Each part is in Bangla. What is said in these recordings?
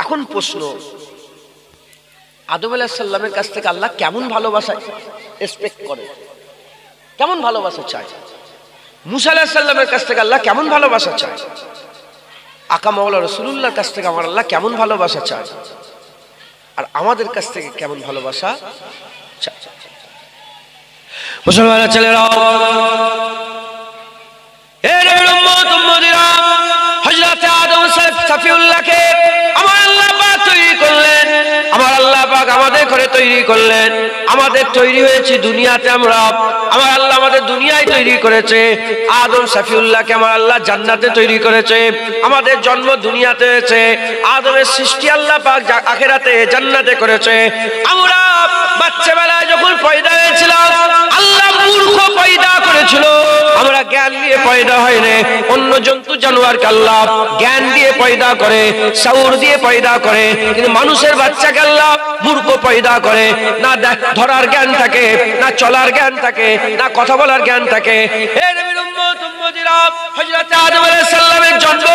এখন প্রশ্ন, আদম আলাইহিস সালামের কাছ থেকে আল্লাহ কেমন ভালোবাসা এক্সপেক্ট করে, কেমন ভালোবাসা চায়? মুসা আলাইহিস সালামের কাছ থেকে আল্লাহ কেমন ভালোবাসা চায়? আকা মাওলা রাসূলুল্লাহর কাছ থেকে আমার আল্লাহ কেমন ভালোবাসা চায়? আর আমাদের কাছ থেকে কেমন ভালোবাসা চায়? মুসলমানের ছেলেরা, এর উম্মত উম্মতিরা, হযরত আদম সফিউল্লাহকে আমার আল্লাহ পাক তৈরি করলেন, আমার আল্লাহ পাক আমাদের করে তৈরি করলেন। আমাদের তৈরি হয়েছে দুনিয়াতে, আমরা আমার আল্লাহ আমাদের দুনিয়ায় তৈরি করেছে। আদম সফিউল্লাহকে আমার আল্লাহ জান্নাতে তৈরি করেছে। আমাদের জন্ম দুনিয়াতে হয়েছে, আদমের সৃষ্টি আল্লাহ পাক আখিরাতে জান্নাতে করেছে। আমরা বাচ্চাবেলায় যখন পয়দা হয়েছিলাম, আল্লাহ মূর্খ পয়দা করেছিল, আমরা জ্ঞান দিয়ে পয়দা হয়নি। অন্য জন্তু জানোয়ারকে আল্লাহ জ্ঞান দিয়ে পয়দা করে, শাউর দিয়ে পয়দা করে, কিন্তু মানুষের বাচ্চাকে আল্লাহ মূর্খ পয়দা করে। না ধরার জ্ঞান থাকে, না চলার জ্ঞান থাকে, না কথা বলার জ্ঞান থাকে। হে নবীর উম্মত উম্মতিরা, হযরত আদম আলাইহিস সালামের জন্ম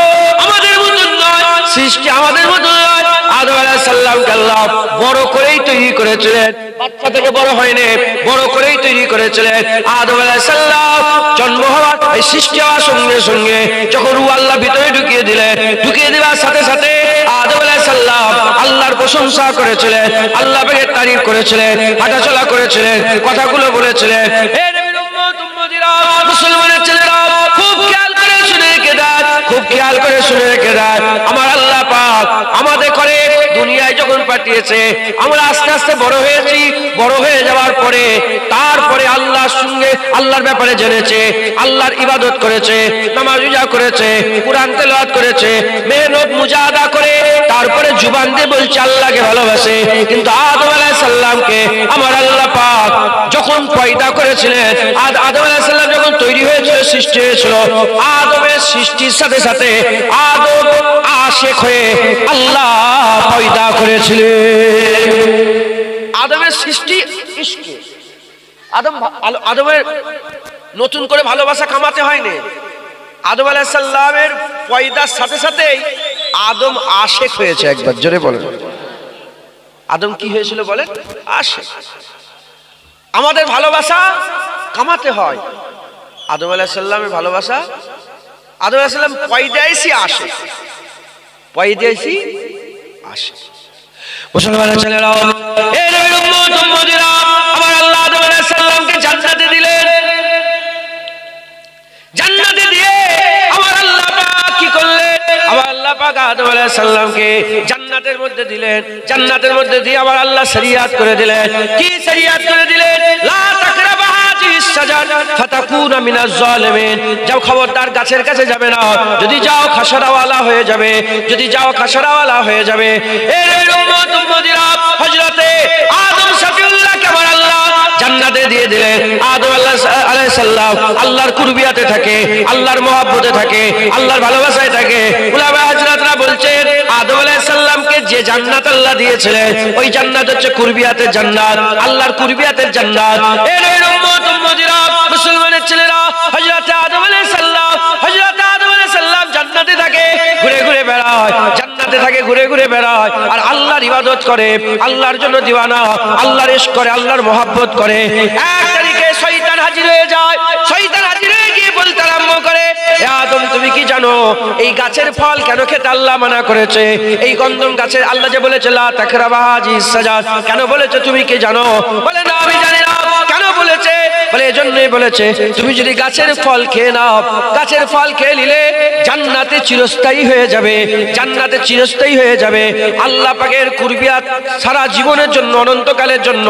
আমাদের মতন নয়, সৃষ্টি আমাদের মতন নয়। আদম আলাইহিস সালামকে আল্লাহ বড় করেই তৈরি করেছিলেন, বাচ্চা থেকে বড় হয়নি, বড় করেই তৈরি করেছিলেন। আদম আলাইহিস সালাম জন্ম হওয়ার এই সৃষ্টি হওয়ার সঙ্গে সঙ্গে যখন রূহ আল্লাহ ভিতরে ঢুকিয়ে দিলেন, ঢুকিয়ে দেওয়ার সাথে সাথে আদম আলাইহিস সালাম আল্লাহর প্রশংসা করেছিলেন, আল্লাহ পাকের তারিফ করেছিলেন, হাঁটাচলা করেছিলেন, কথাগুলো বলেছিলেন। হে নবীর উম্মত উম্মতিরা, মুসলমানের ছেলেরা, খুব খেয়াল করে শুনে রেখে দেন, খুব খেয়াল করে শুনে রেখে দেন। আমার আল্লাহ পাক আমাদের করে দুনিয়ায় যখন পাঠিয়েছে, আমরা আস্তে আস্তে বড় হয়েছি। বড় হয়ে যাওয়ার পরে তারপরে আল্লাহর সঙ্গে আল্লাহর ব্যাপারে জেনেছে, আল্লাহর ইবাদত করেছে, নামাজ রোজা করেছে, কুরআন তেলাওয়াত করেছে, মেহনত মুজাহাদা করে তারপরে জুবান দিয়ে বলছে আল্লাহকে ভালোবাসে। কিন্তু আদম আলাইহিস সালামকে আমার আল্লাহ পাক যখন পয়দা করেছিলেন, আদম আলাইহিস সালাম যখন তৈরি হয়েছিল, সৃষ্টি হয়েছিল, আদমের সৃষ্টির সাথে সাথে আদম আশিক হয়ে আল্লাহ পয়দা করেছিলেন। আদমের সৃষ্টি ইশকে, আদমের নতুন করে ভালোবাসা কামাতে হয়নি। আদম আলাইহিস সালামের পয়দার সাথে সাথেই আদম আশিক হয়েছে। একবার জোরে বলেন, আদম কি হয়েছিল বলেন? আশিক। আমাদের ভালোবাসা কামাতে হয়। আদম আলাইহিস সালামের ভালোবাসা, আদম আলাইহিস সালাম পয়দাইছি আশিক, পয়দাইছি আশিক। মুসলমানের ছেলেরা, এই নবীর উম্মত উম্মতিরা, আমার আল্লাহ আদম আলাইহিস সালামকে জান্নাতে দিলেন। জান্নাতে দিয়ে আমার আল্লাহ পাক কি করলেন? আমার আল্লাহ পাক আদম আলাইহিস সালামকে জান্নাতের মধ্যে দিলেন। জান্নাতের মধ্যে দিয়ে আমার আল্লাহ শরিয়াত করে দিলেন। কি শরিয়াত করে দিলেন? লা তাকরাবা হাযিহিস শাজার ফাতাকুনা মিনাজ জালিমিন। যাও, খবরদার গাছের কাছে যাবে না, যদি যাও খাসরাওয়ালা হয়ে যাবে, যদি যাও খাসরাওয়ালা হয়ে যাবে। এই উম্মত উম্মতিরা, হযরতে আদম শফিউল্লাহকে আমার আল্লাহ জান্নাতে দিয়ে দিলেন। আদম আলাইহিস সালাম আল্লাহর কুরবিয়াতে থাকে, আল্লাহর মহব্বতে থাকে, আল্লাহর ভালোবাসায় থাকে। উলামা হযরতরা বলছেন, আদম আলাইহিস সালামকে যে জান্নাত আল্লাহ দিয়েছিলেন, ওই জান্নাত হচ্ছে কুরবিয়াতের জান্নাত, আল্লাহর কুরবিয়াতের জান্নাত। এই উম্মত উম্মতিরা, মুসলমানের ছেলেরা, হযরতে আদম আলাইহিস সালাম, হযরতে আদম আলাইহিস সালাম জান্নাতে থাকে, ঘুরে ঘুরে বেড়ায়, জান্নাতে থাকে, ঘুরে ঘুরে বেড়ায়, আর আল্লাহর ইবাদত করে, আল্লাহর জন্য দিওয়ানা, আল্লাহর ইশক করে, আল্লাহর মহব্বত করে। এক তারিখে শয়তান হাজির হয়ে যায়। শয়তান হাজির হয়ে গিয়ে বলতে আরম্ভ করে, হে আদম, তুমি কি জানো এই গাছের ফল কেন খেতে আল্লাহ মানা করেছে? এই গন্ধম গাছের আল্লাহ যে বলেছে লা তাকরাবা হাযিহিস শাজার, কেন বলেছে তুমি কি জানো? বলে না, আমি জানি না। কেন বলেছে? বলে এজন্যই বলেছে, তুমি যদি গাছের ফল খেয়ে নাও, গাছের ফল খেয়ে নিলে জান্নাতে চিরস্থায়ী হয়ে যাবে, জান্নাতে চিরস্থায়ী হয়ে যাবে। আল্লাহ পাকের কুরবিয়াত সারা জীবনের জন্য, অনন্তকালের জন্য,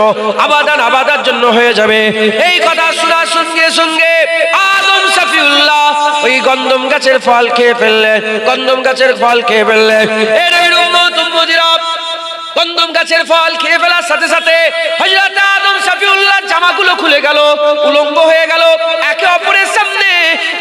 আবাদার জন্য হয়ে যাবে। এই কথা শোনার সঙ্গে সঙ্গে আদম শফিউল্লাহ ওই গন্ধম গাছের ফল খেয়ে ফেললেন, গন্ধম গাছের ফল খেয়ে ফেললেন। এর উম্মত উম্মতিরা, গন্ধম গাছের ফল খেয়ে ফেলার সাথে সাথে হযরত আদম শফিউল্লাহ জামাগুলো খুলে গেল, উলঙ্গ হয়ে গেল, একে অপরের সামনে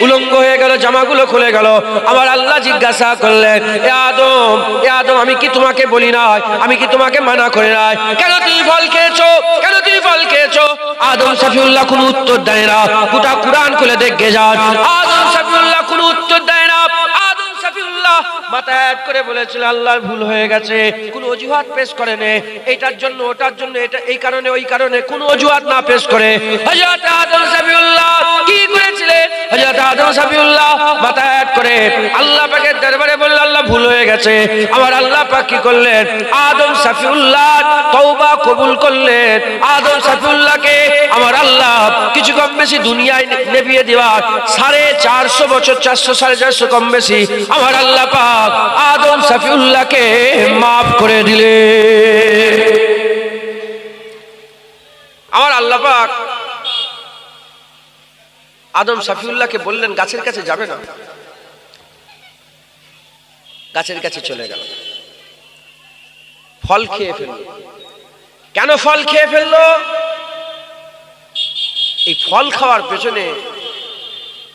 উলঙ্গ হয়ে গেল, জামাগুলো খুলে গেল। আমার আল্লাহ জিজ্ঞাসা করলেন, এ আদম, এ আদম, আমি কি তোমাকে বলি নাই, আমি কি তোমাকে মানা করে নাই, কেন তুমি ফল খেয়েছো, কেন তুমি ফল খেয়েছো? আদম শফিউল্লাহ কোনো উত্তর দেয় না। গোটা কুরআন খুলে দেখে যান, আদম শফিউল্লাহ কোনো উত্তর দেয় না। আদম শফিউল্লাহ মাথা এক করে বলেছিল আল্লাহর ভুল হয়ে গেছে, কোনো অজুহাত পেশ করে নে, এইটার জন্য ওটার জন্য, এটা এই কারণে ওই কারণে, কোনো অজুহাত না পেশ করে হযরত আদম সফিউল্লাহ কি করেছিলেন? হযরত আদম সফিউল্লাহ মাথা এক করে আল্লাহ পাকের দরবারে বলল আল্লাহ ভুল হয়ে গেছে। আমার আল্লাহ পাক কি করলেন? আদম সফিউল্লাহ তওবা কবুল করলেন। আদম সফিউল্লাহকে আমার আল্লাহ কিছু কম বেশি দুনিয়ায় নেবিয়ে দেওয়ার 450 বছর, 400 450 কম বেশি আমার আল্লাহ পাক আদম সফিউল্লাহকে মাফ করে দিলেন। আমার আল্লাহ পাক আদম সফিউল্লাহকে বললেন গাছের কাছে যাবে না। গাছের কাছে চলে গেল, ফল খেয়ে ফেলল। কেন ফল খেয়ে ফেললো? এই ফল খাওয়ার পেছনে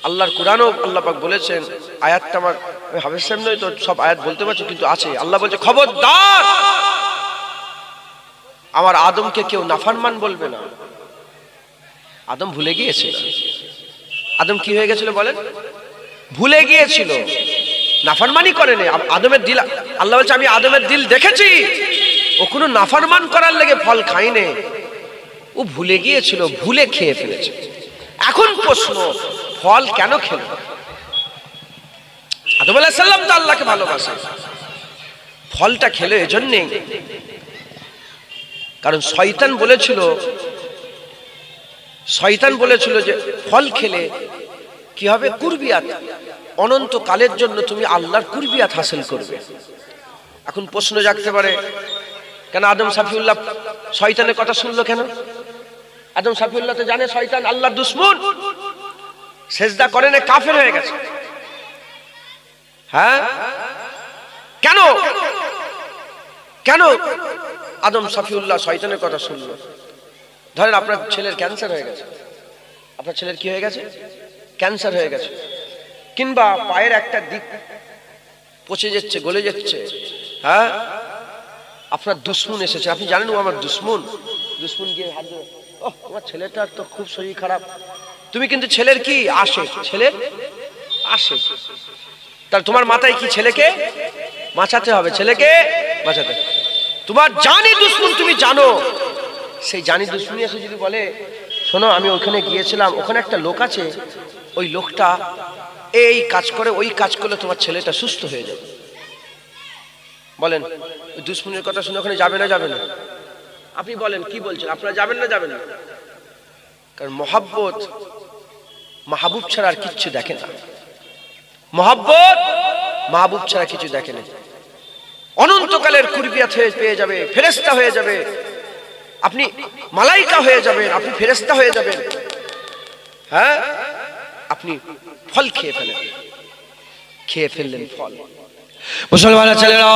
আল্লাহর কোরআনও আল্লাহ পাক বলেছেন, আয়াতটা আমার হাফেজ সাহেব নয় তো সব আয়াত বলতে পারছি, কিন্তু আছে। আল্লাহ বলছে খবরদার আমার আদমকে কেউ নাফরমান বলবে না। আদম ভুলে গিয়েছিল। আদম কি হয়ে গেছিল বলেন? ভুলে গিয়েছিল, নাফরমানি করেনি। আদমের দিল, আল্লাহ বলছে আমি আদমের দিল দেখেছি, ও কোনো নাফরমান করার লেগে ফল খায়নি, ও ভুলে গিয়েছিল, ভুলে খেয়ে ফেলেছে। এখন প্রশ্ন, ফল কেন খেল? আদম আলাইহিস সালাম তো আল্লাহকে ভালোবাসে, ফলটা খেলো এজন্যে কারণ শয়তান বলেছিল যে ফল খেলে কি হবে? কুরবিয়াত, অনন্ত কালের জন্য তুমি আল্লাহর কুরবিয়াত হাসিল করবে। এখন প্রশ্ন জাগতে পারে, কেন আদম সফিউল্লাহ শয়তানের কথা শুনলো কেন? আদম সফিউল্লাহ তো জানে শয়তান আল্লাহর দুশমন, সেজদা করে না, কাফের হয়ে গেছে। হ্যাঁ, কেন কেন আদম সফিউল্লাহ শয়তানের কথা শুনলো? ধরেন আপনার ছেলের ক্যান্সার হয়ে গেছে, আপনার ছেলের কি হয়ে গেছে? ক্যান্সার হয়ে গেছে, কিংবা পায়ের একটা দিক পচে যাচ্ছে, গলে যাচ্ছে। হ্যাঁ, আপনার দুশমন এসেছে, আপনি জানেন ও আমার দুশমন। দুশমন গিয়ে হাত ধরে, ওহ আমার ছেলেটার তো খুব শরীর খারাপ। তুমি কিন্তু ছেলের কি আশেক, ছেলের আশেক। তাহলে তোমার মাথায় কি ছেলেকে বাঁচাতে হবে, ছেলেকে বাঁচাতে। তোমার জানি দুশমন তুমি জানো, সেই জানি দুশমনি এসে যদি বলে শোনো আমি ওখানে গিয়েছিলাম, ওখানে একটা লোক আছে, ওই লোকটা এই কাজ করে, ওই কাজ করলে তোমার ছেলেটা সুস্থ হয়ে যাবে। বলেন ওই দুশমনের কথা শুনে ওখানে যাবে না যাবে না? আপনি বলেন কি বলছেন, আপনারা যাবেন না যাবেন না? কারণ মহাব্বত মাহবুব ছাড়া আর কিচ্ছু দেখে না। মহাব্বত মাহবুব ছাড়া কিছু দেখে না। অনন্তকালের কুরবিয়াত হয়ে পেয়ে যাবে, ফেরেশতা হয়ে যাবে, আপনি মালাইকা হয়ে যাবেন, আপনি ফেরেশতা হয়ে যাবেন। হ্যাঁ, আপনি ফল খেয়ে ফেললেন ফল। মুসলমান ছেলেরা,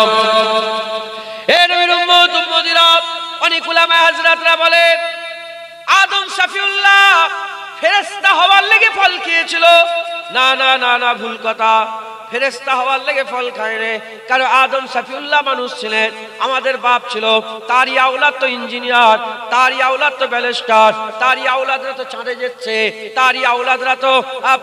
এ নবীর উম্মত উম্মতিরা, অনেক উলামা হযরতরা বলে আদম সফিউল্লাহ ফেরেশতা হওয়ার লেগে ফল খেয়েছিল। না না না না, ভুল কথা। ফেরেশতা হওয়ার লেগে ফল খায়নি, কারণ আদম সফিউল্লাহ মানুষ ছিলেন, আমাদের বাপ ছিল, তারই আওলাদ তো ইঞ্জিনিয়ার, তারই আওলাদ তো ব্যারিস্টার, তারই আওলাদরা তো চাঁদে যাচ্ছে, তারই আওলাদরা তো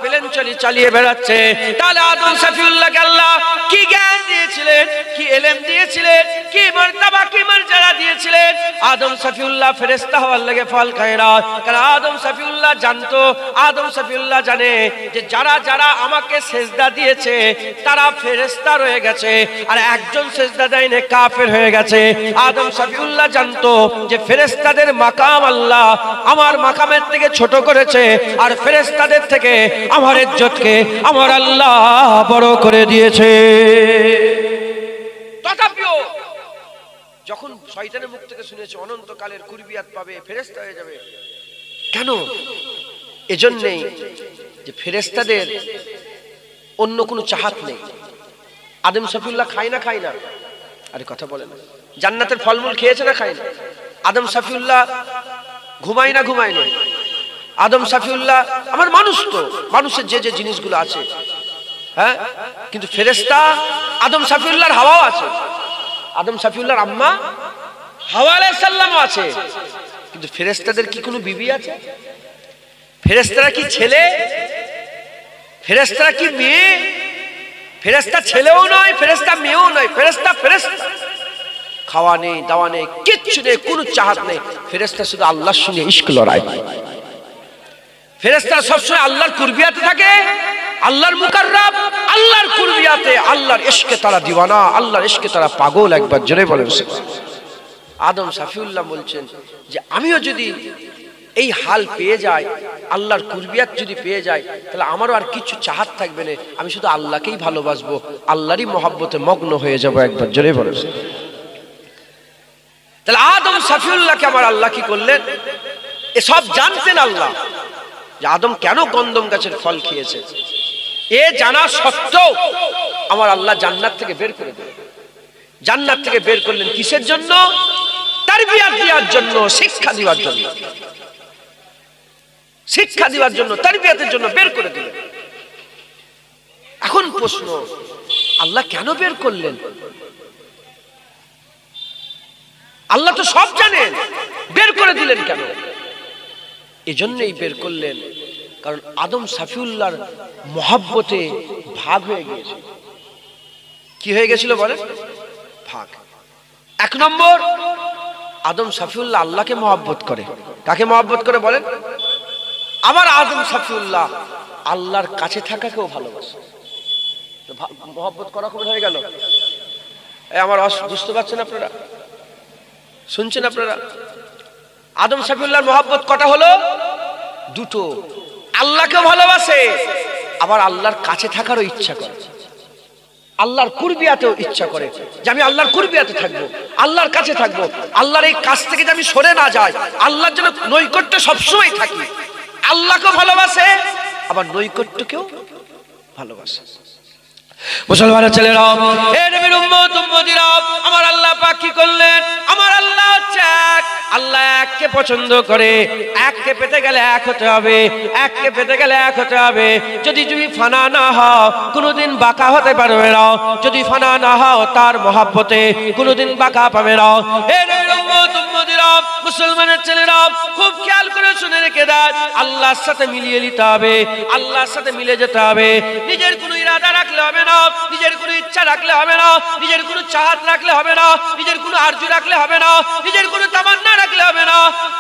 প্লেন চালিয়ে বেড়াচ্ছে। তাহলে আদম সফিউল্লাহকে আল্লাহ কি জ্ঞান দিয়েছিলেন, কি ইলম দিয়েছিলেন, কি মর্তবা কি মর্যাদা দিয়েছিলেন? আদম সফিউল্লাহ ফেরেশতা হওয়ার লেগে ফল খায় না, কারণ আদম সফিউল্লাহ জানতো, আদম সফিউল্লাহ জানে যে যারা যারা আমাকে সেজদা দিয়েছে তারা ফেরেশতা রয়ে গেছে, আর একজন সেজদা দেয়নি কাফের হয়ে গেছে। আদম সফিউল্লাহ জানতো যে ফেরেশতাদের মাকাম আল্লাহ আমার মাকামের থেকে ছোট করেছে, আর ফেরেশতাদের থেকে আমার ইজ্জতকে আমার আল্লাহ বড় করে দিয়েছে। তথাপিও যখন শয়তানের মুখ থেকে শুনেছে অনন্তকালের কুরবিয়াত পাবে, ফেরেশতা হয়ে যাবে, কেন? এজন্যই যে ফেরেশতাদের অন্য কোনো চাহাত নেই। আদম সফিউল্লাহ খায় না খায় না? আরে কথা বলে না। জান্নাতের ফলমূল খেয়েছে না খায় না? আদম সফিউল্লাহ ঘুমায় না ঘুমায় না? আদম সফিউল্লাহ আমার মানুষ, তো মানুষের যে যে জিনিসগুলো আছে, হ্যাঁ, কিন্তু ফেরেশতা আদম সফিউল্লাহর হাওয়াও আছে, আদম সফিউল্লাহর আম্মা হাওয়া আলাইহিস সালামও আছে, কিন্তু ফেরেশতাদের কি কোনো বিবি আছে? ফেরেশতারা কি ছেলে? ফেরেশতারা কি মেয়ে? ফেরেশতা ছেলেও নয়, ফেরেশতা মেয়েও নয়, ফেরেশতা ফেরেশতা। খাওয়া নেই, দাওয়া নেই, কিচ্ছু নেই, কোনো চাহাত নেই। ফেরেশতা শুধু আল্লাহর সঙ্গে ইশক লড়াই। ফেরেশতারা সবসময় আল্লাহর কুরবিয়াতে থাকে, আল্লাহর মুকাররাব, আল্লাহর কুরবিয়াতে, আল্লাহর ইশকে তারা দিওয়ানা, আল্লাহর ইশকে তারা পাগল। একবার জোরে বলেন সুবহানাল্লাহ। আদম শফিউল্লাহ বলছেন যে আমিও যদি এই হাল পেয়ে যাই, আল্লাহর কুরবিয়াত যদি পেয়ে যাই, তাহলে আমারও আর কিছু চাহাত থাকবে না, আমি শুধু আল্লাহকেই ভালোবাসবো, আল্লাহরই মহব্বতে মগ্ন হয়ে যাব। একবার জোরে বলেন। তাহলে আদম শফিউল্লাহকে আমার আল্লাহ কি করলেন? এসব জানতেন আল্লাহ যে আদম কেন গন্ধম গাছের ফল খেয়েছে, এ জানা সত্ত্বেও আমার আল্লাহ জান্নাত থেকে বের করে দিলেন। জান্নাত থেকে বের করলেন কিসের জন্য? তারবিয়াত দেওয়ার জন্য, শিক্ষা দেওয়ার জন্য, শিক্ষা দেওয়ার জন্য, তারবিয়াতের জন্য বের করে দিলেন। এখন প্রশ্ন, আল্লাহ কেন বের করলেন? আল্লাহ তো সব জানেন, বের করে দিলেন কেন? এজন্যই বের করলেন কারণ আদম শফিউল্লাহর মহব্বতে ভাগ হয়ে গিয়েছিল। কি হয়ে গেছিল বলেন? ভাগ। এক নম্বর, আদম শফিউল্লাহ আল্লাহকে মহব্বত করে। কাকে মহব্বত করে বলেন? আবার আদম শফিউল্লাহ আল্লাহর কাছে থাকাকেও ভালোবাসে। মহব্বত করা কখন হয়ে গেল? আমার বুঝতে পারছেন আপনারা? শুনছেন আপনারা? আদম শফিউল্লাহর মহব্বত কটা হলো? দুটো। আল্লাহকে ভালোবাসে, আবার আল্লাহর কাছে থাকারও ইচ্ছা করে, আল্লাহর কুরবিয়াতেও ইচ্ছা করে যে আমি আল্লাহর কুরবিয়াতে থাকবো, আল্লাহর কাছে থাকবো, আল্লাহর এই কাছ থেকে যে আমি সরে না যাই, আল্লাহর জন্য নৈকট্য সবসময় থাকি। আল্লাহকে ভালোবাসে, আবার নৈকট্যকেও ভালোবাসে। মুসলমানের ছেলেরা, এ নবীর উম্মত উম্মতিরা, আমার আল্লাহ পাক কি করলেন? আমার আল্লাহ হচ্ছে এক। আল্লাহ এককে পছন্দ করে। এককে পেতে গেলে এক হতে হবে, এককে পেতে গেলে এক হতে হবে। যদি তুমি ফানা না হও, কোনোদিন বাঁকা হতে পারবে না। যদি ফানা না হও তার মহব্বতে, কোনোদিন বাঁকা পাবে না। এ নবীর উম্মত উম্মতিরা, মুসলমানের ছেলেরা, খুব খেয়াল করে শুনে রেখে দেন, আল্লাহর সাথে মিলিয়ে নিতে হবে, আল্লাহর সাথে মিলে যেতে হবে। নিজের কোনো ইরাদা রাখলে হবে না, নিজের কোনো ইচ্ছা রাখলে হবে না, নিজের কোনো চাহাত রাখলে হবে না, নিজের কোনো আরজু রাখলে হবে না, নিজের কোনো তামান্না রাখলে হবে না।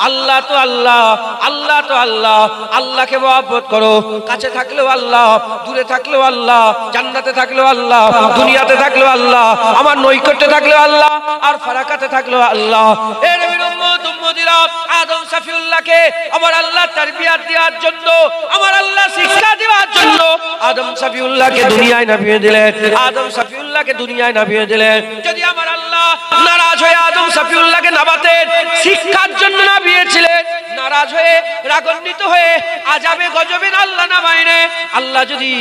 আল্লাহ তো আল্লাহ, আল্লাহ তো আল্লাহ। আল্লাহকে মহব্বত করো। কাছে থাকলেও আল্লাহ, দূরে থাকলেও আল্লাহ, জান্নাতে থাকলেও আল্লাহ, দুনিয়াতে থাকলেও আল্লাহ, আমার নৈকট্যে থাকলেও আল্লাহ, আর ফারাকাতে থাকলেও আল্লাহ। এ নবীর উম্মত উম্মতিরা, আদম শফিউল্লাহকে আমার আল্লাহ তারবিয়াত দেওয়ার জন্য, আমার আল্লাহ শিক্ষা দেওয়ার জন্য আদম শফিউল্লাহকে দুনিয়ায় নামিয়ে দিলেন। আদম শফিউল্লাহকে দুনিয়ায় নামিয়ে দিলেন। যদি আমার আল্লাহ নারাজ হয়ে আদম শফিউল্লাহকে নামাতেন, শিক্ষার জন্য নামিয়েছিলেন, নারাজ হয়ে রাগান্বিত হয়ে আযাবে গজবে আল্লাহ নামায়নে, আল্লাহ যদি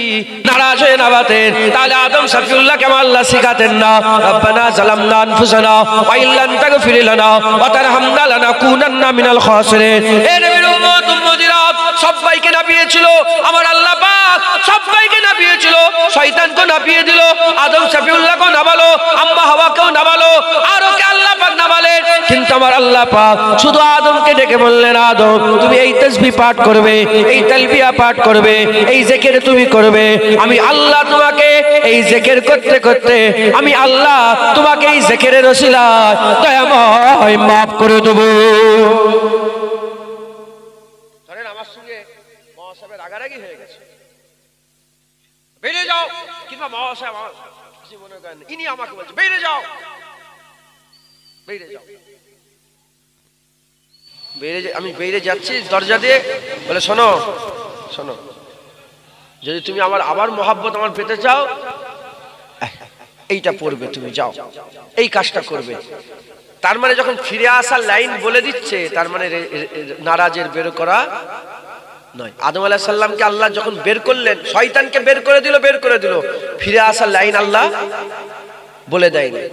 নারাজ হয়ে নামাতেন, তাহলে আদম শফিউল্লাহকে আল্লাহ শিখাতেন না, রব্বানা যালামনা আনফুসানা ওয়া ইল্লাম তাগফির লানা ওয়া তারহামনা লানাকুনান্না মিনাল খাসিরিন। এ নবীর উম্মত উম্মতিরা, সবাইকে নামিয়েছিল আমার আল্লাহ পাক, সবাইকে নামিয়েছিল। শয়তানকে নামিয়ে দিল, আদম শফিউল্লাহকে নামালো, আম্মা হাওয়াকেও নামালো, আর ওকে আল্লাহ পাক নামালেন। কিন্তু আমার আল্লাহ পাক শুধু আদমকে ডেকে বললেন, আদম তুমি এই তাসবিহ পাঠ করবে, এই তালবিয়া পাঠ করবে, এই জিকির তুমি করবে। আমি আল্লাহ তোমাকে এই জিকির করতে করতে, আমি আল্লাহ তোমাকে এই জিকিরের ওসিলায় দয়াময় মাফ করে দেব। ধরেন আমার সঙ্গে মহাসাবের রাগারাগি হয়ে গেছে, বেরিয়ে যাও, কিংবা মহাসাব আমার কিছু মনে করেন, ইনি আমাকে বলছে বেরিয়ে যাও, বেরিয়ে যাও, আমি বেরিয়ে যাচ্ছি দরজা দিয়ে, বলে শোনো শোনো, যদি তুমি আমার আবার মহব্বত আমার পেতে চাও, এইটা পড়বে, তুমি যাও, এই কাজটা করবে। তার মানে যখন ফিরে আসার লাইন বলে দিচ্ছে, তার মানে নারাজের বের করা নয়। আদম আলাইহিস সালামকে আল্লাহ যখন বের করলেন, শয়তানকে বের করে দিল, ফিরে আসার লাইন আল্লাহ বলে দেয়নি।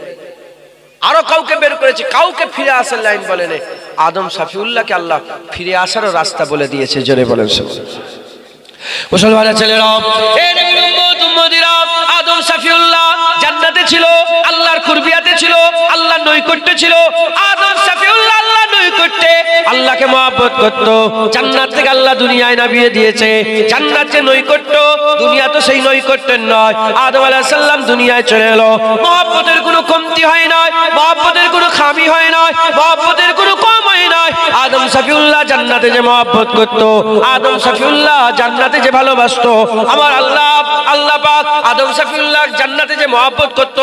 আরো কাউকে বের করেছে, কাউকে ফিরে আসার লাইন বলেনি। আদম শফিউল্লাহকে আল্লাহ ফিরে আসারও রাস্তা বলে দিয়েছে। জোরে বলেন মুসলমানের ছেলেরা, এ নবীর উম্মত উম্মতিরা, আদম শফিউল্লাহ জান্নাতে ছিল, আল্লাহর কুরবিয়াতে ছিল, আল্লাহর নৈকট্যে ছিল। আদম শফিউল্লাহ আল্লাহর নৈকট্যে, আল্লাহ আল্লাহকে মহব্বত করত। জান্নাত থেকে আল্লাহ দুনিয়ায় নামিয়ে দিয়েছে। জান্নাতে নৈকট্য, দুনিয়া তো সেই নৈকট্যের নয়। আদম আলাইহিস সালাম দুনিয়ায় চলে এলো, মহব্বতের কোনো কমতি হয় না, মহব্বতের কোনো খামি হয় না, মহব্বতের কোনো কম হয় না। আদম সফিউল্লাহ জান্নাতে যে মহব্বত করত, আদম সফিউল্লাহ জান্নাতে যে ভালোবাসতো, আমার আল্লাহ পাক আদম সফিউল্লাহ জান্নাতে যে মহব্বত করত,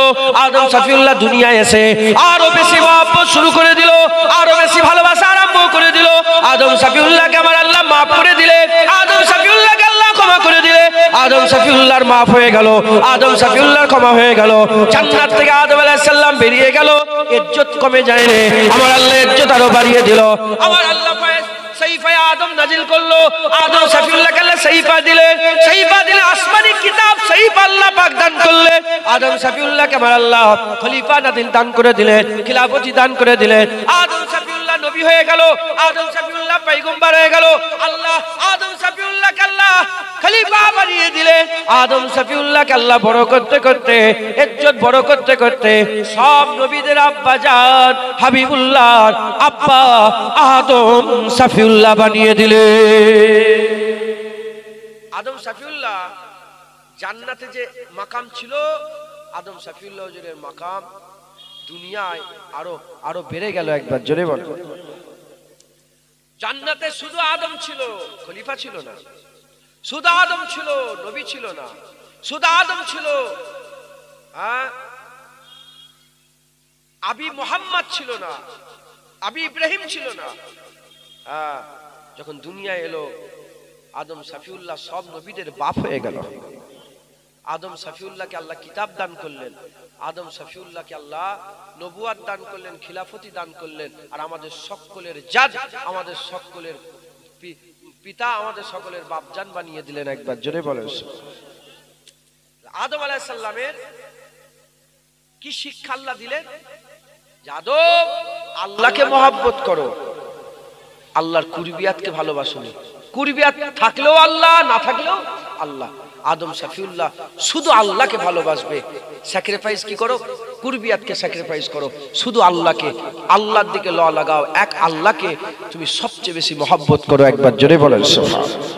আদম সফিউল্লাহ দুনিয়ায় এসে আরো বেশি মহব্বত শুরু করে দিল, আরো বেশি ভালোবাসা আরম্ভ করে দিল। আদম সফিউল্লাহকে আমার আল্লাহ মাফ করে দিলে, আদম সফিউল্লাহকে আল্লাহ ক্ষমা করে দিলে, আদম সফিউল্লাহর মাফ হয়ে গেল, আদম সফিউল্লাহর ক্ষমা হয়ে গেল। জান্নাত থেকে আদম আলাইহিস সালাম বেরিয়ে গেল, ইজ্জত কমে যায় না, আমার আল্লাহ ইজ্জত আরো বাড়িয়ে দিল। আমার আল্লাহ সাইফা আদম নাজিল করলো, আদম সফিউল্লাহকে আল্লাহ সাইফা দিলে আসমানি কিতাব সাইফা আল্লাহ পাক দান করলেন। আদম সফিউল্লাহকে আমার আল্লাহ খলিফা নাজিল দান করে দিলেন, খিলাফতি দান করে দিলেন। আদম সফিউল্লাহ নবী হয়ে গেল, আদম সফিউল্লাহ পয়গম্বর হয়ে গেল। আল্লাহ আদম সফিউল্লাহকে আল্লাহ খলিফা বানিয়ে দিলেন। আদম সফিউল্লাহকে আল্লাহ বড় করতে করতে, ইজ্জত বড় করতে করতে সব নবীদের আব্বা জান হাবিবুল্লাহ আব্বা আদম সফিউল্লাহ বানিয়ে দিলে। আদম সফিউল্লাহ জান্নাতে যে মাকাম ছিল, আদম সফিউল্লাহ হুজুরের মাকাম দুনিয়ায় আরো বেড়ে গেল। একবার জোরে বল। জান্নাতে শুধু আদম ছিল, খলিফা ছিল না, শুধু আদম ছিল, নবী ছিল না, শুধু আদম ছিল, আবি মুহাম্মদ ছিল না, আবি ইব্রাহিম ছিল না। যখন দুনিয়ায় এলো আদম সফিউল্লাহ সব নবীদের বাপ হয়ে গেল। আদম সফিউল্লাহকে আল্লাহ কিতাব দান করলেন, আদম সফিউল্লাহকে আল্লাহ নবুয়াত দান করলেন, খিলাফতি দান করলেন। আর আমাদের সকলের জাদ, আমাদের সকলের পিতা, আমাদের সকলের বাপজান বানিয়ে দিলেন। একবার জোরে বলেন। আদম আলাইহিস সালামের কি শিক্ষা আল্লাহ দিলেন? আদম আল্লাহকে মহব্বত করো, আল্লাহর কুরবিয়াতকে ভালোবাসো। কুরবিয়াত থাকলেও আল্লাহ, না থাকলেও আল্লাহ। আদম সফিউল্লাহ শুধু আল্লাহকে ভালোবাসবে। স্যাক্রিফাইস কি করো? কুরবিয়াতকে স্যাক্রিফাইস করো, শুধু আল্লাহকে, আল্লাহর দিকে ল লাগাও, এক আল্লাহকে তুমি সবচেয়ে বেশি মহব্বত করো। একবার জোরে বলেন সুবহানাল্লাহ।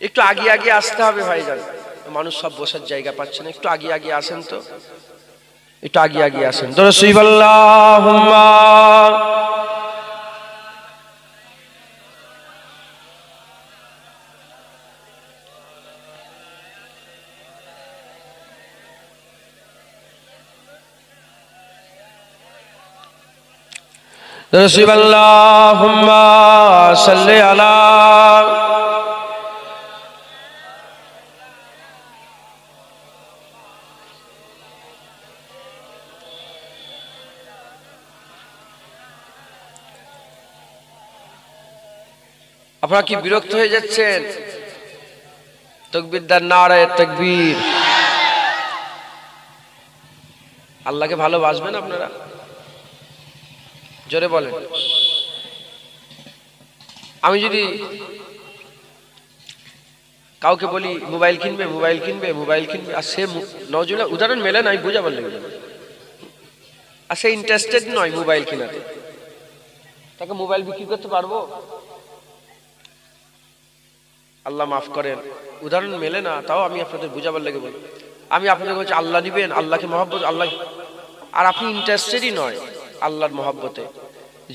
একটু আগে আগে আসতে হবে ভাইজান, মানুষ সব বসার জায়গা পাচ্ছে না। একটু আগে আগে আসেন তো, একটু আগে আগে আসেন। দরুদ আল্লাহুম্মা দরুদ আল্লাহুম্মা সাল্লি আলা আপনারা কি বিরক্ত হয়ে যাচ্ছেন? তাকবীর দেন, নারায়ে তাকবীর। আল্লাহকে ভালোবাসবেন আপনারা? জোরে বলেন। আমি যদি কাউকে বলি মোবাইল কিনবে, মোবাইল কিনবে, মোবাইল কিনবে, আর সে নজরুল্লাহ উদাহরণ মেলে না, আমি বোঝাবার লেগে, আর সে ইন্টারেস্টেড নয় মোবাইল কেনাতে, তাকে মোবাইল বিক্রি করতে পারবো? আল্লাহ মাফ করেন, উদাহরণ মেলে না, তাও আমি আপনাদের বোঝাবার লেগে বলি। আমি আপনাদের বলছি আল্লাহ নিবেন, আল্লাহকে মহব্বত, আল্লাহ, আর আপনি ইন্টারেস্টেডই নয় আল্লাহর মহব্বতে,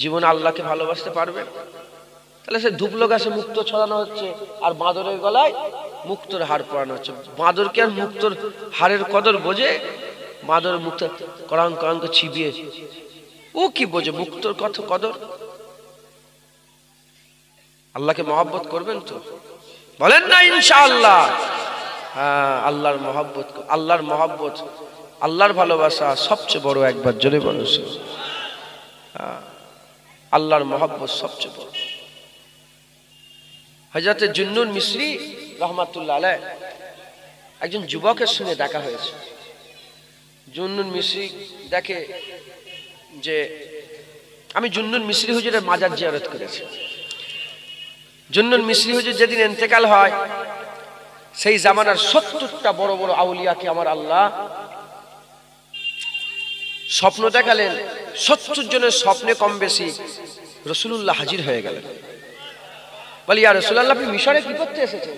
জীবনে আল্লাহকে ভালোবাসতে পারবেন? তাহলে সে ধুপলো গাছে মুক্ত ছড়ানো হচ্ছে, আর বাঁদরের গলায় মুক্তোর হার পরানো হচ্ছে। বাঁদরকে আর মুক্তোর হারের কদর বোঝে? বাঁদর মুক্ত করাং করাং ছিবিয়ে, ও কি বোঝে মুক্তোর কদর? আল্লাহকে মহব্বত করবেন তো? বলেন না ইনশাআল্লাহ? হ্যাঁ, আল্লাহর মহব্বত, আল্লাহর মহব্বত, আল্লাহর ভালোবাসা সবচেয়ে বড়। একবার জোরে বলো, আল্লাহর মহব্বত সবচেয়ে বড়। হযরত জুন্নুন মিসরি রাহমাতুল্লাহ আলাইহি একজন যুবকের সঙ্গে দেখা হয়েছে। জুন্নুন মিসরি দেখে যে আমি জুন্নুন মিসরি হুজুরের মাজার জিয়ারত করেছি। জুন্নুন মিসরি হুজুর যেদিন ইন্তেকাল হয়, সেই জামানার ৭০টা বড় বড় আউলিয়াকে আমার আল্লাহ স্বপ্ন দেখালেন। ৭০ জনের স্বপ্নে কম বেশি রাসূলুল্লাহ হাজির হয়ে গেলেন। বলে ইয়া রাসূলুল্লাহ, আপনি মিশরে কি করতে এসেছেন?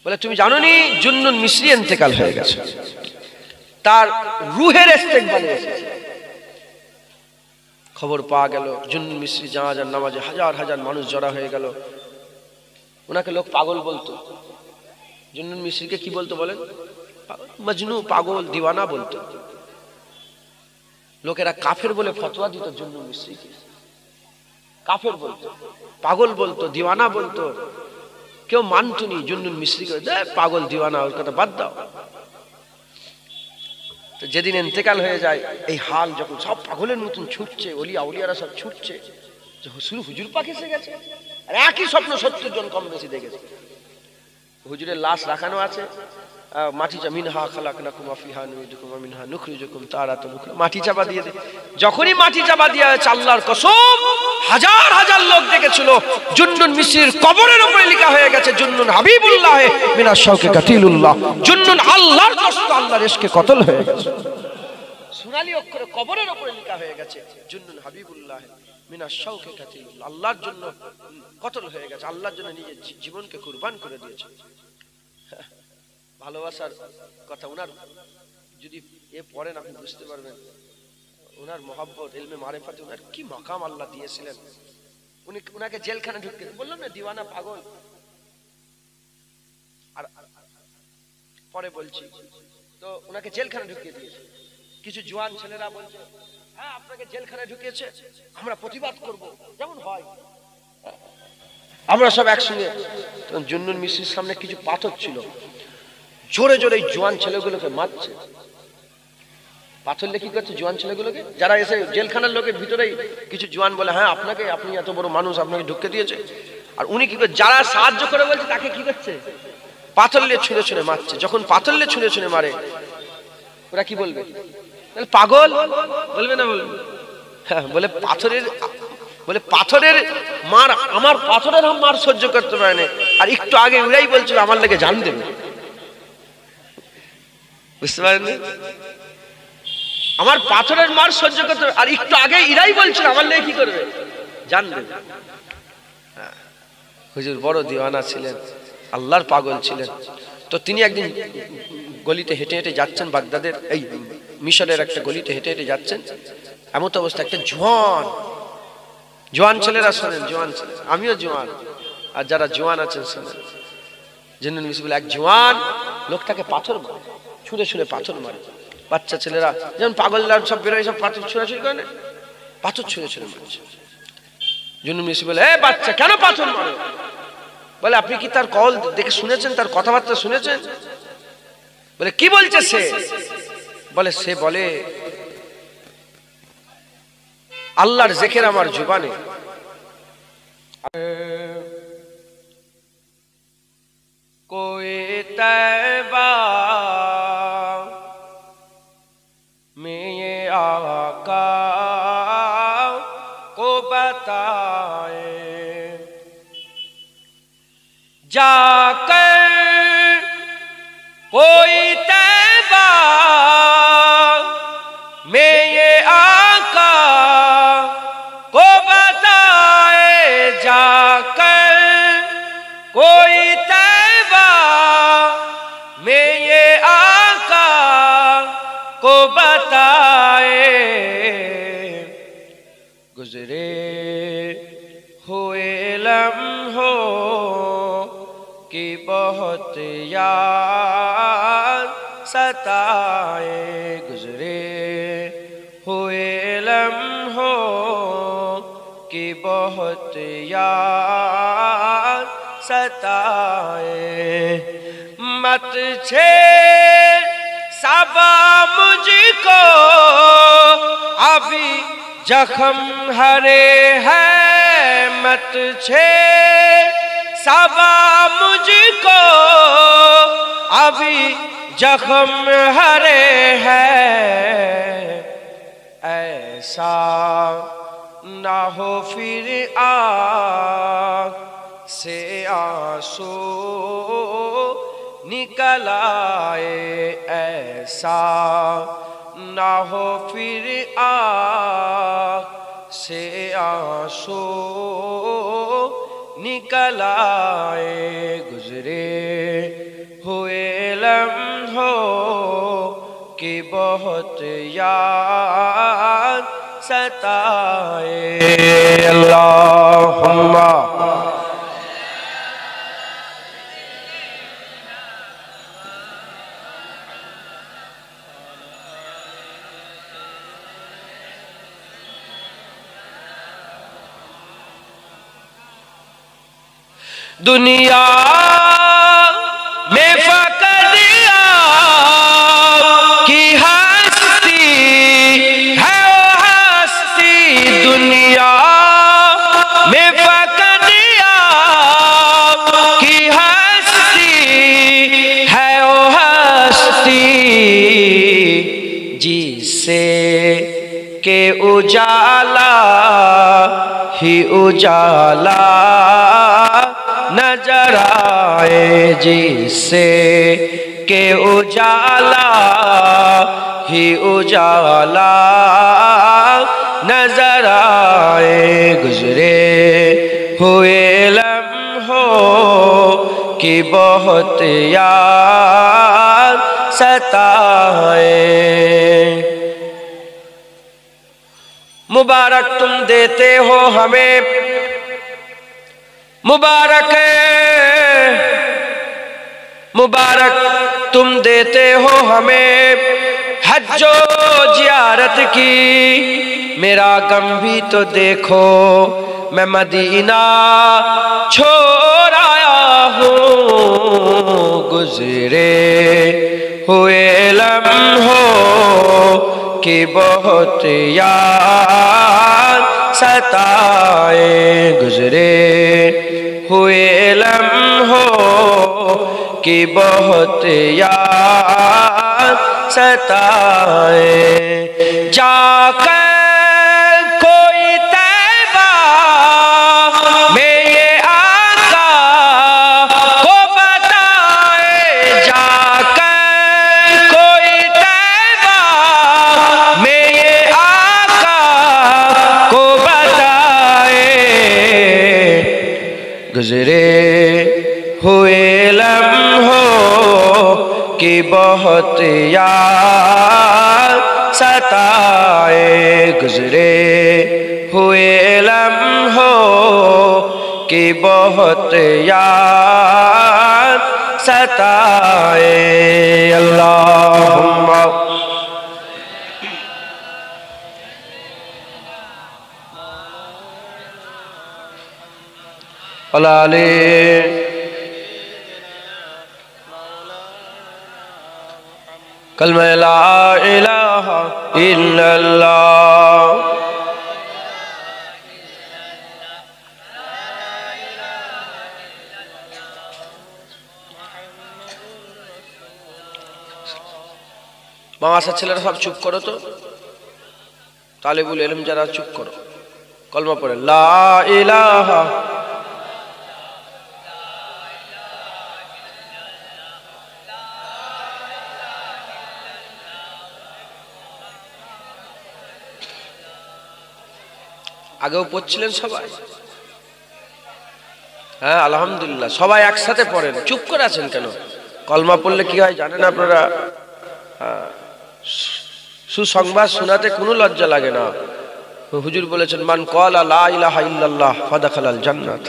বলে তুমি জানো নি জুন্নুন মিসরি ইন্তেকাল হয়ে গেছে, তার রূহের ইস্তেকবালে এসেছে। খবর পাওয়া গেল জুন্নুন মিসরি জানাজার নামাজে হাজার হাজার মানুষ জড়া হয়ে গেল। ওনাকে লোক পাগল বলতো। জুন্নুন মিসরিকে কি বলতো বলেন? মজনু, পাগল, দিওয়ানা বলতো। লোকেরা কাফের বলে ফতোয়া দিত জুন্নুন মিসরিকে। কাফের বলতো, পাগল বলতো, দিওয়ানা বলতো। কেউ মানতুনি জুন্নুন মিসরিকে, পাগল দিওয়ানা, ওর কথা বাদ দাও। তো যেদিন ইন্তেকাল হয়ে যায়, এই হাল যখন সব পাগলের মতন ছুটছে, ওলিয়া উলিয়ারা সব ছুটছে, হুজুর পাক এসে গেছে। আর একই স্বপ্ন 70 জন কম বেশি দেখেছে। হুজুরের লাশ রাখানো আছে, মাটি মিনহা খালাকনাকুম ওয়া ফিহা নুইদুকুম ওয়া মিনহা নুখরিজুকুম তারাতান উখরা, মাটি চাপা দিয়ে দে। যখনই মাটি চাপা দেওয়া হয়েছে, আল্লাহর কসম হাজার হাজার লোক দেখেছিল জুন্নুন মিসরির কবরের উপরে লেখা হয়ে গেছে জুন্নুন হাবিবুল্লাহ মিনাশ শাওকে কাতিলুল্লাহ। জুন্নুন আল্লাহর দোস্ত, আল্লাহর ইশকে কতল হয়ে গেছে। সোনালী অক্ষরে কবরের উপরে লেখা হয়ে গেছে জুন্নুন হাবিবুল্লাহ মিনাশ শাওকে কাতিলুল্লাহ। আল্লাহর জন্য কতল হয়ে গেছে, আল্লাহর জন্য নিজের জীবনকে কুরবান করে দিয়েছে। ভালোবাসার কথা ওনার যদি এ পড়েন আপনি বুঝতে পারবেন ওনার মহব্বত, ইলমে মারিফাতে ওনার কি মাকাম আল্লাহ দিয়েছিলেন। ওনাকে জেলখানা ঢুকে, বললাম না দিওয়ানা, পাগল। আর পরে বলছি, তো ওনাকে জেলখানা ঢুকিয়ে দিয়েছে। কিছু জওয়ান ছেলেরা বলছে, হ্যাঁ আপনাকে জেলখানায় ঢুকিয়েছে, আমরা প্রতিবাদ করব, যেমন হয়। আমরা সব একসঙ্গে। তখন জুন্নুন মিসরির সামনে কিছু পাথর ছিল, জোরে জোরে জোয়ান ছেলেগুলোকে মারছে। পাথর লেখি করছে জোয়ান ছেলেগুলোকে, যারা এসে জেলখানার লোকের ভিতরেই কিছু জোয়ান বলে, হ্যাঁ আপনাকে, আপনি এত বড় মানুষ, আপনাকে ঢুকে দিয়েছে। আর উনি কি করে, যারা সাহায্য করে বলছে তাকে কি করছে, পাথর নিয়ে ছুঁড়ে ছুঁড়ে মারছে। যখন পাথর নিয়ে ছুঁড়ে ছুঁড়ে মারে, ওরা কি বলবে? পাগল বলবে না? বলবে হ্যাঁ, বলে পাথরের মার, আমার পাথরের মার সহ্য করতে পারে না। আর একটু আগে ওরাই বলছিল আমার লেগে জান দেবে। বুঝতে পারেন? আমার পাথরের মার সহ্য করতে, আর একটু আগে ইরাই বলছিল আমার লেগে কি করবে, জান দেবে। হুজুর বড় দিওয়ানা ছিলেন, আল্লাহর পাগল ছিলেন। তো তিনি একদিন গলিতে হেঁটে হেঁটে যাচ্ছেন, বাগদাদের এই মিশরের একটা গলিতে হেঁটে হেঁটে যাচ্ছেন। এমন তো অবস্থা, একটা জোয়ান ছেলেরা শোনেন, জোয়ান ছেলে, আমিও জোয়ান, আর যারা জোয়ান আছেন শোনেন। জুন্নুন মিসরি বলে এক জোয়ান লোকটাকে পাথর মারে, ছুঁড়ে ছুঁড়ে পাথর মারে। বাচ্চা ছেলেরা যেমন পাগলরা সব বেরোয়, সব পাথর ছুঁড়াছুড়ি করে না, পাথর ছুঁড়ে ছুঁড়ে মারছে। জুন্নুন মিসরি বলে, এ বাচ্চা কেন পাথর মারো? বলে আপনি কি তার কল দেখে শুনেছেন, তার কথাবার্তা শুনেছেন? বলে কি বলছে সে? বলে সে বলে আল্লাহর জিকির আমার জবানে। কোয়ে তৈবা में ये आका को बताए, जाकर कोई तैबा में ये आका को बताए, जाकर कोई तैबा में ये आका को बताए, गुजरे हुए लम्हों की बहुत याद सताए, गुजरे हुए लम्हों की बहुत याद सताए, मत छेड़ सबा मुझको अभी जख्म हरे हैं, मत छेड़ सबा मुझको अभी जख्म हरे हैं, ऐसा ना हो फिर आँख से आंसू निकल आए, ऐसा ना हो फिर आँख سے آنسو نکل آئے گزرے ہوئے لمحوں کی بہت یاد ستائے اللہم دنیا میں فقط آپ کی ہستی ہے وہ ہستی دنیا میں فقط آپ کی ہستی ہے وہ ہستی جس سے کہ اجالا ہی اجالا نظر آئے جس سے کہ اجالا ہی اجالا نظر آئے گزرے ہوئے لمحوں کی بہت یاد ستائے مبارک تم دیتے ہو ہمیں مبارک مبارک تم دیتے ہو ہمیں حج و زیارت کی میرا غم بھی تو دیکھو میں مدینہ چھوڑ آیا ہوں گزرے ہوئے لمحوں کی بہت یاد ستائے گزرے ہوئے لمحوں کی بہت یاد ستائے جا کر کوئی طیبہ میں یہ آقا کو بتائے جا کر کوئی طیبہ میں یہ آقا کو بتائے گزرے ہوئے لمحوں کی بہت یاد ستائے گزرے ہوئے لمحوں کی بہت یاد ستائے اللہم کلمہ لا الہ الا اللہ মামাসা ছেলেরা সব চুপ করো তো তালেবুল ইলম যারা চুপ করো কলমা পড়ে লা ইলাহা আগেও পড়ছিলেন সবাই হ্যাঁ আলহামদুলিল্লাহ সবাই একসাথে পড়েন চুপ করে আছেন কেন কলমা পড়লে কি হয় জানেন আপনারা সুসংবাদ শোনাতে কোনো লজ্জা লাগে না হুজুর বলেছেন মান ক্বালা লা ইলাহা ইল্লাল্লাহ ফাদাখালাল জান্নাত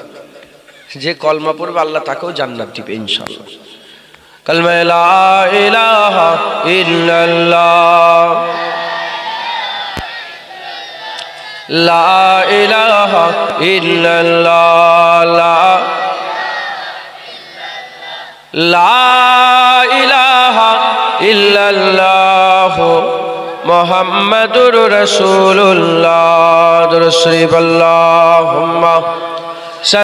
যে কলমা পড়বে আল্লাহ তাকেও জান্নাত দিবে ইনশাআল্লাহ কলমা লা ইলাহা ইল্লাল্লাহ লা ইলাহা ইল্লাল্লাহ লা ইলাহা ইল্লাল্লাহ মুহাম্মাদুর রাসূলুল্লাহ দুরূদ শরীফ আল্লাহুম্মা